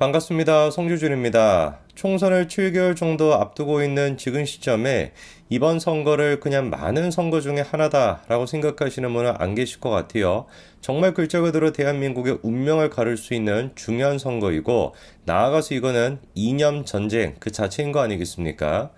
반갑습니다. 송주준입니다. 총선을 7개월 정도 앞두고 있는 지금 시점에 이번 선거를 그냥 많은 선거 중에 하나다라고 생각하시는 분은 안 계실 것 같아요. 정말 글자 그대로 대한민국의 운명을 가를 수 있는 중요한 선거이고, 나아가서 이거는 이념 전쟁 그 자체인 거 아니겠습니까?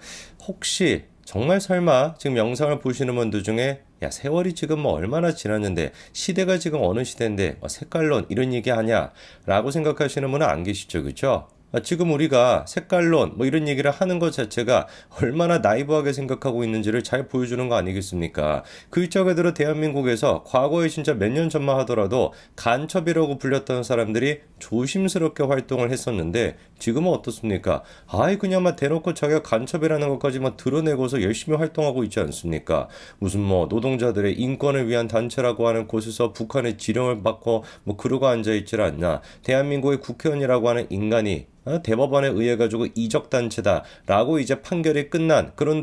혹시 정말 설마 지금 영상을 보시는 분들 중에 야, 세월이 지금 뭐 얼마나 지났는데 시대가 지금 어느 시대인데 색깔론 이런 얘기 하냐 라고 생각하시는 분은 안 계시죠, 그죠? 지금 우리가 색깔론 뭐 이런 얘기를 하는 것 자체가 얼마나 나이브하게 생각하고 있는지를 잘 보여주는 거 아니겠습니까? 그 일자 그대로 대한민국에서 과거에 진짜 몇 년 전만 하더라도 간첩이라고 불렸던 사람들이 조심스럽게 활동을 했었는데 지금은 어떻습니까? 아이 그냥 막 대놓고 자기가 간첩이라는 것까지 막 드러내고서 열심히 활동하고 있지 않습니까? 무슨 뭐 노동자들의 인권을 위한 단체라고 하는 곳에서 북한의 지령을 받고 뭐 그러고 앉아있질 않나. 대한민국의 국회의원이라고 하는 인간이 대법원에 의해 가지고 이적단체다라고 이제 판결이 끝난 그런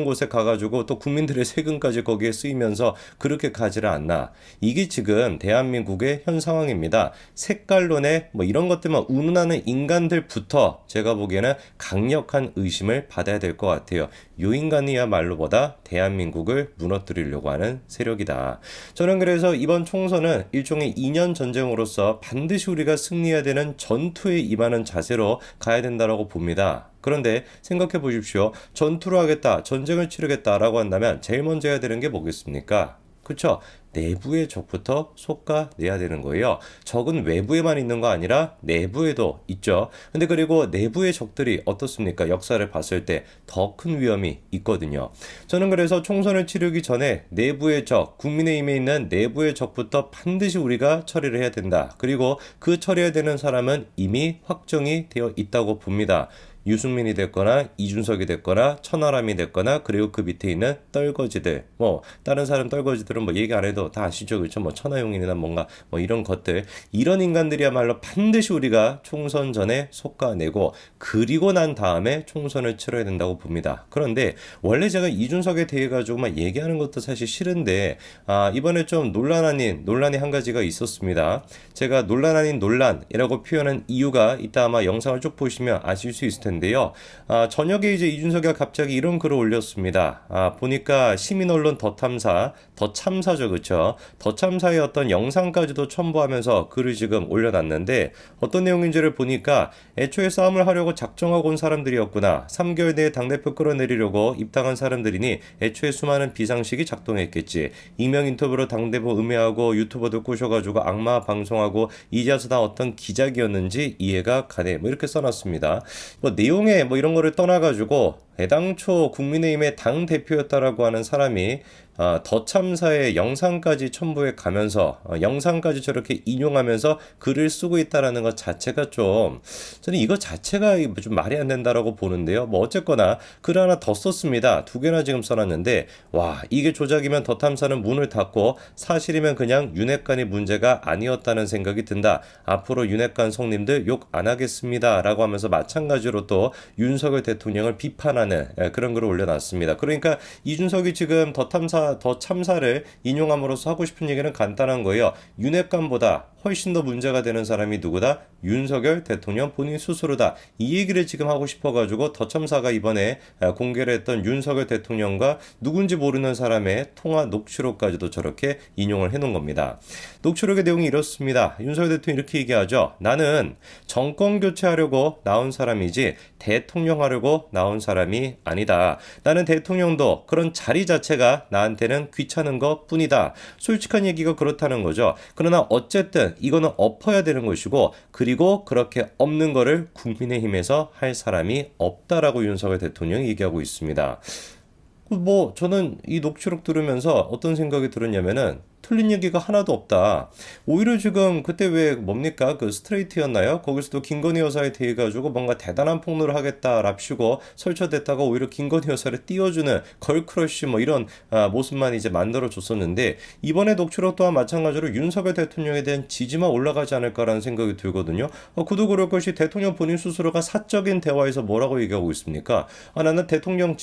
곳에 가가지고 또 국민들의 세금까지 거기에 쓰이면서 그렇게 가지를 않나. 이게 지금 대한민국의 현 상황입니다. 색깔론에 뭐 이런 것들만 운운하는 인간들부터 제가 보기에는 강력한 의심을 받아야 될 것 같아요. 요 인간이야말로보다 대한민국을 무너뜨리려고 하는 세력이다. 저는 그래서 이번 총선은 일종의 이념 전쟁으로서 반드시 우리가 승리해야 되는 전투에 임하는 자세로 가야 된다고 봅니다. 그런데 생각해 보십시오. 전투를 하겠다, 전쟁을 치르겠다라고 한다면 제일 먼저 해야 되는 게 뭐겠습니까? 그쵸? 내부의 적부터 솎아내야 되는 거예요. 적은 외부에만 있는 거 아니라 내부에도 있죠. 근데 그리고 내부의 적들이 어떻습니까? 역사를 봤을 때 더 큰 위험이 있거든요. 저는 그래서 총선을 치르기 전에 내부의 적, 국민의힘에 있는 내부의 적부터 반드시 우리가 처리를 해야 된다. 그리고 그 처리해야 되는 사람은 이미 확정이 되어 있다고 봅니다. 유승민이 됐거나 이준석이 됐거나 천하람이 됐거나 그리고 그 밑에 있는 떨거지들 뭐 다른 사람 떨거지들은 뭐 얘기 안 해도 다 아시죠, 그렇죠? 뭐 천하용인이나 뭔가 뭐 이런 것들, 이런 인간들이야말로 반드시 우리가 총선 전에 솎아내고 그리고 난 다음에 총선을 치러야 된다고 봅니다. 그런데 원래 제가 이준석에 대해 가지고 막 얘기하는 것도 사실 싫은데 이번에 좀 논란이 한 가지가 있었습니다. 제가 논란 아닌 논란이라고 표현한 이유가 이따 아마 영상을 쭉 보시면 아실 수 있을 텐데. 인데요. 저녁에 이제 이준석이가 갑자기 이런 글을 올렸습니다. 보니까 시민언론 더참사죠, 그쵸? 더참사의 어떤 영상까지도 첨부하면서 글을 지금 올려놨는데 어떤 내용인지를 보니까 애초에 싸움을 하려고 작정하고 온 사람들이었구나. 3개월 내에 당대표 끌어내리려고 입당한 사람들이니 애초에 수많은 비상식이 작동했겠지. 익명 인터뷰로 당대표 음해하고 유튜버들 꼬셔가지고 악마 방송하고 이제와서 다 어떤 기작이었는지 이해가 가네. 뭐 이렇게 써놨습니다. 뭐 내용에 뭐 이런 거를 떠나가지고 애당초 국민의힘의 당 대표였다라고 하는 사람이 더 참사의 영상까지 첨부해 가면서 영상까지 저렇게 인용하면서 글을 쓰고 있다라는 것 자체가 좀, 저는 이거 자체가 좀 말이 안 된다라고 보는데요. 뭐 어쨌거나 글 하나 더 썼습니다. 두 개나 지금 써놨는데 와, 이게 조작이면 더 탐사는 문을 닫고 사실이면 그냥 윤핵관이 문제가 아니었다는 생각이 든다. 앞으로 윤핵관 성님들 욕 안 하겠습니다 라고 하면서 마찬가지로 또 윤석열 대통령을 비판하는 그런 글을 올려놨습니다. 그러니까 이준석이 지금 더 참사를 인용함으로써 하고 싶은 얘기는 간단한 거예요. 윤핵관보다 훨씬 더 문제가 되는 사람이 누구다? 윤석열 대통령 본인 스스로다. 이 얘기를 지금 하고 싶어가지고 더 참사가 이번에 공개를 했던 윤석열 대통령과 누군지 모르는 사람의 통화 녹취록까지도 저렇게 인용을 해놓은 겁니다. 녹취록의 내용이 이렇습니다. 윤석열 대통령이 이렇게 얘기하죠. 나는 정권 교체하려고 나온 사람이지 대통령 하려고 나온 사람이 아니다. 나는 대통령도 그런 자리 자체가 나한테는 귀찮은 것 뿐이다. 솔직한 얘기가 그렇다는 거죠. 그러나 어쨌든 이거는 엎어야 되는 것이고, 그리고 그렇게 엎는 거를 국민의힘에서 할 사람이 없다라고 윤석열 대통령이 얘기하고 있습니다. 뭐 저는 이 녹취록 들으면서 어떤 생각이 들었냐면은 틀린 얘기가 하나도 없다. 오히려 지금 그때 왜 뭡니까? 그 스트레이트였나요? 거기서도 김건희 여사에 대해 가지고 뭔가 대단한 폭로를 하겠다랍시고 설쳐댔다가 오히려 김건희 여사를 띄워주는 걸크러쉬 뭐 이런 모습만 이제 만들어줬었는데, 이번에 녹취록 또한 마찬가지로 윤석열 대통령에 대한 지지만 올라가지 않을까라는 생각이 들거든요. 그도 그럴 것이 대통령 본인 스스로가 사적인 대화에서 뭐라고 얘기하고 있습니까? 나는 대통령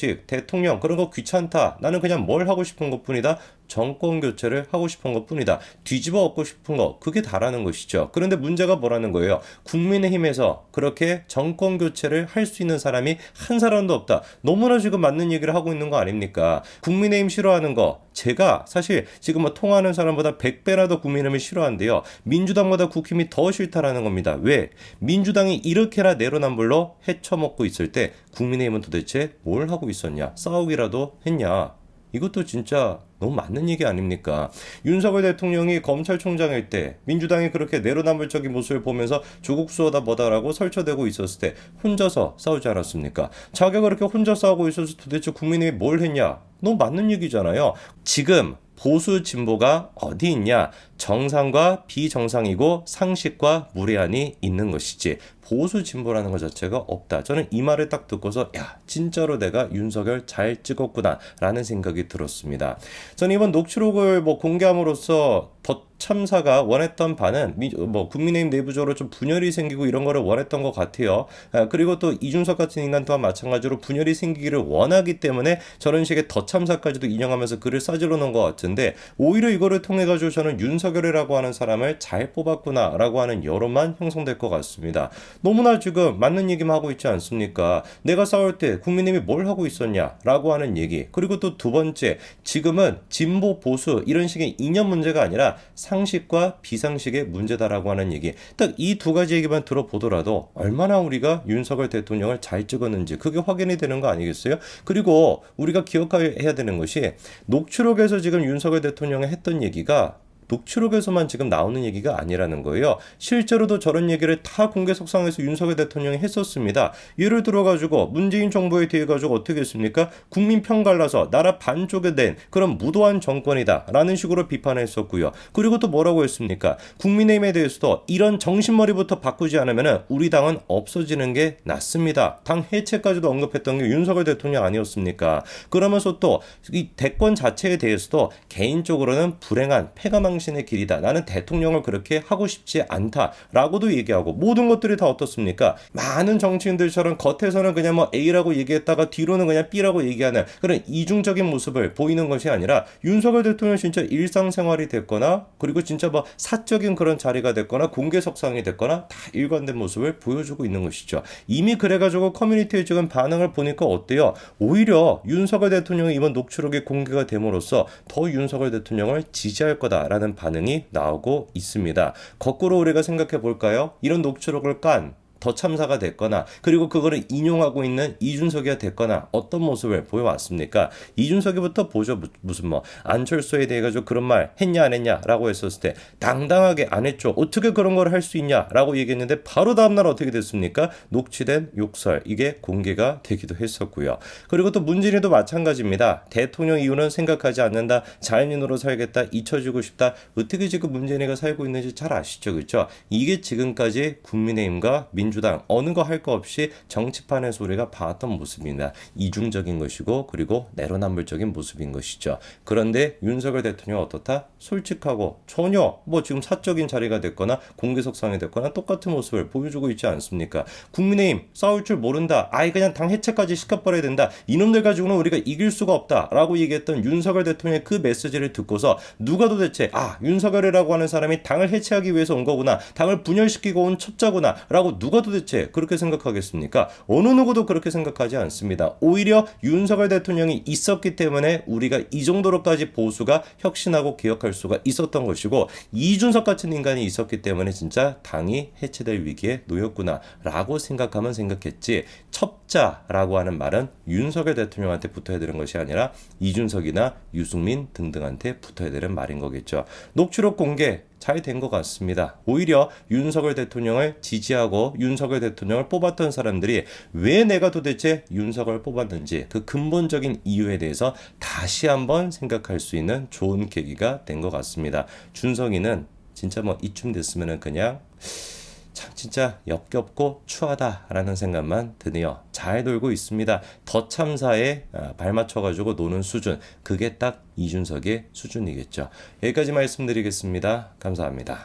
그런 거 귀찮다. 나는 그냥 뭘 하고 싶은 것뿐이다. 정권 교체를 하고 싶은 것뿐이다. 뒤집어 엎고 싶은 거 그게 다라는 것이죠. 그런데 문제가 뭐라는 거예요? 국민의힘에서 그렇게 정권 교체를 할 수 있는 사람이 한 사람도 없다. 너무나 지금 맞는 얘기를 하고 있는 거 아닙니까? 국민의힘 싫어하는 거 제가 사실 지금 뭐 통화하는 사람보다 100배나 더 국민의힘을 싫어한대요. 민주당보다 국힘이 더 싫다라는 겁니다. 왜? 민주당이 이렇게나 내로남불로 헤쳐먹고 있을 때 국민의힘은 도대체 뭘 하고 있었냐? 싸우기라도 했냐? 이것도 진짜 너무 맞는 얘기 아닙니까? 윤석열 대통령이 검찰총장일 때 민주당이 그렇게 내로남불적인 모습을 보면서 조국 수호다 뭐다라고 설쳐대고 있었을 때 혼자서 싸우지 않았습니까? 자기가 그렇게 혼자 싸우고 있어서 도대체 국민의힘이 뭘 했냐? 너무 맞는 얘기잖아요. 지금 보수 진보가 어디 있냐? 정상과 비정상이고 상식과 무례한이 있는 것이지 보수 진보라는 것 자체가 없다. 저는 이 말을 딱 듣고서 야 진짜로 내가 윤석열 잘 찍었구나 라는 생각이 들었습니다. 저는 이번 녹취록을 공개함으로써 더 참사가 원했던 바는 국민의힘 내부적으로 좀 분열이 생기고 이런 거를 원했던 것 같아요. 그리고 또 이준석 같은 인간 또한 마찬가지로 분열이 생기기를 원하기 때문에 저런 식의 더 참사까지도 인용하면서 글을 싸질러 놓은 것 같은데 오히려 이거를 통해 가지고 저는 윤석열이라고 하는 사람을 잘 뽑았구나라고 하는 여론만 형성될 것 같습니다. 너무나 지금 맞는 얘기만 하고 있지 않습니까? 내가 싸울 때 국민의힘이 뭘 하고 있었냐라고 하는 얘기. 그리고 또 두 번째, 지금은 진보 보수 이런 식의 이념 문제가 아니라 상식과 비상식의 문제다라고 하는 얘기. 딱 이 두 가지 얘기만 들어보더라도 얼마나 우리가 윤석열 대통령을 잘 찍었는지 그게 확인이 되는 거 아니겠어요? 그리고 우리가 기억해야 되는 것이 녹취록에서 지금 윤석열 대통령이 했던 얘기가 녹취록에서만 지금 나오는 얘기가 아니라는 거예요. 실제로도 저런 얘기를 다 공개 석상에서 윤석열 대통령이 했었습니다. 예를 들어가지고 문재인 정부에 대해 가지고 어떻게 했습니까? 국민 편 갈라서 나라 반쪽에 낸 그런 무도한 정권이다 라는 식으로 비판했었고요. 그리고 또 뭐라고 했습니까? 국민의힘에 대해서도 이런 정신머리부터 바꾸지 않으면 우리 당은 없어지는 게 낫습니다. 당 해체까지도 언급했던 게 윤석열 대통령 아니었습니까? 그러면서 또 이 대권 자체에 대해서도 개인적으로는 불행한 패가망신의 길이다. 나는 대통령을 그렇게 하고 싶지 않다라고도 얘기하고 모든 것들이 다 어떻습니까? 많은 정치인들처럼 겉에서는 그냥 A라고 얘기했다가 뒤로는 그냥 B라고 얘기하는 그런 이중적인 모습을 보이는 것이 아니라 윤석열 대통령 진짜 일상생활이 됐거나 그리고 진짜 사적인 그런 자리가 됐거나 공개석상이 됐거나 다 일관된 모습을 보여주고 있는 것이죠. 이미 그래가지고 커뮤니티에 지금 반응을 보니까 어때요? 오히려 윤석열 대통령이 이번 녹취록이 공개가 됨으로써 더 윤석열 대통령을 지지할 거다라는 반응이 나오고 있습니다. 거꾸로 우리가 생각해 볼까요? 이런 녹취록을 깐 더 참사가 됐거나 그리고 그거를 인용하고 있는 이준석이가 됐거나 어떤 모습을 보여왔습니까? 이준석이부터 보죠. 무슨 안철수에 대해 가지고 그런 말 했냐 안 했냐 라고 했었을 때 당당하게 안 했죠. 어떻게 그런 걸 할 수 있냐 라고 얘기했는데 바로 다음날 어떻게 됐습니까? 녹취된 욕설 이게 공개가 되기도 했었고요. 그리고 또 문재인도 마찬가지입니다. 대통령 이유는 생각하지 않는다. 자연인으로 살겠다. 잊혀지고 싶다. 어떻게 지금 문재인이가 살고 있는지 잘 아시죠? 그렇죠? 이게 지금까지 국민의힘과 민주당 어느 거 할 거 없이 정치판의 소리가 봐왔던 모습입니다. 이중적인 것이고 그리고 내로남불적인 모습인 것이죠. 그런데 윤석열 대통령은 어떻다? 솔직하고 전혀 지금 사적인 자리가 됐거나 공개석상이 됐거나 똑같은 모습을 보여주고 있지 않습니까? 국민의힘 싸울 줄 모른다. 아예 그냥 당 해체까지 시켜버려야 된다. 이놈들 가지고는 우리가 이길 수가 없다. 라고 얘기했던 윤석열 대통령의 그 메시지를 듣고서 누가 도대체 윤석열이라고 하는 사람이 당을 해체하기 위해서 온 거구나. 당을 분열시키고 온 첩자구나. 라고 누가 도대체 그렇게 생각하겠습니까? 어느 누구도 그렇게 생각하지 않습니다. 오히려 윤석열 대통령이 있었기 때문에 우리가 이 정도로까지 보수가 혁신하고 개혁할 수가 있었던 것이고 이준석 같은 인간이 있었기 때문에 진짜 당이 해체될 위기에 놓였구나 라고 생각하면 생각했지 첩자라고 하는 말은 윤석열 대통령한테 붙어야 되는 것이 아니라 이준석이나 유승민 등등한테 붙어야 되는 말인 거겠죠. 녹취록 공개 잘 된 것 같습니다. 오히려 윤석열 대통령을 지지하고 윤석열 대통령을 뽑았던 사람들이 왜 내가 도대체 윤석을 뽑았는지 그 근본적인 이유에 대해서 다시 한번 생각할 수 있는 좋은 계기가 된 것 같습니다. 준성이는 진짜 이쯤 됐으면 그냥 참 진짜 역겹고 추하다라는 생각만 드네요. 잘 놀고 있습니다. 더 참사에 발맞춰가지고 노는 수준 그게 딱 이준석의 수준이겠죠. 여기까지 말씀드리겠습니다. 감사합니다.